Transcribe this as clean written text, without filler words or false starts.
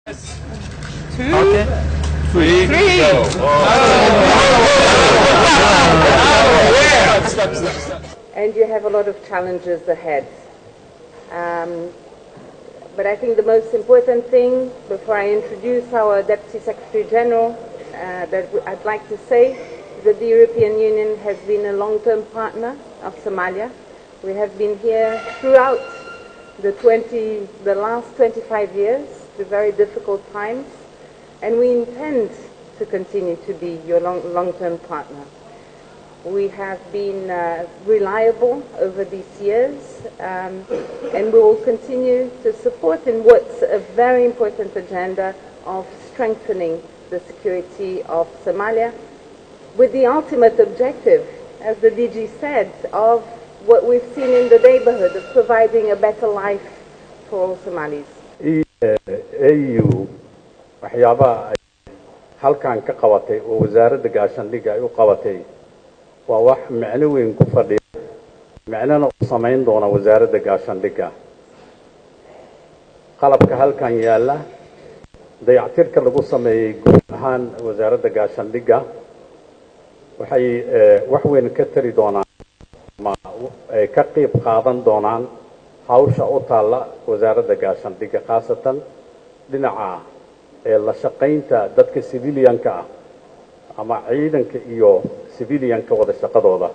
Two, okay. Three. Go. And you have a lot of challenges ahead. But I think the most important thing, before I introduce our Deputy Secretary General, that I'd like to say is that the European Union has been a long-term partner of Somalia. We have been here throughout the last 25 years, the very difficult times, and we intend to continue to be your long-term partner. We have been reliable over these years, and we will continue to support in what's a very important agenda of strengthening the security of Somalia, with the ultimate objective, as the DG said, of what we've seen in the neighborhood, of providing a better life for all Somalis. EU waxyaabaha ay halkan ka qabatay oo Wazaarada Gaashaandhiga ay u qabatay waa wax macno weyn ku fadhiya macnana u sameyn doona Wazaarada Gaashaandhiga qalabka halkan yaala dayactirka lagu sameeyay guud ahaan Wazaarada Gaashaandhiga waxay wax weyn ka tari doonaan ma ay ka qayb qaadan doonaan hawsha u taala Wazaarada Gaashaandhiga khaasatan dhinaca la shaqaynta dadka civilianka ama ciidanka iyo civilianka wada shaqadooda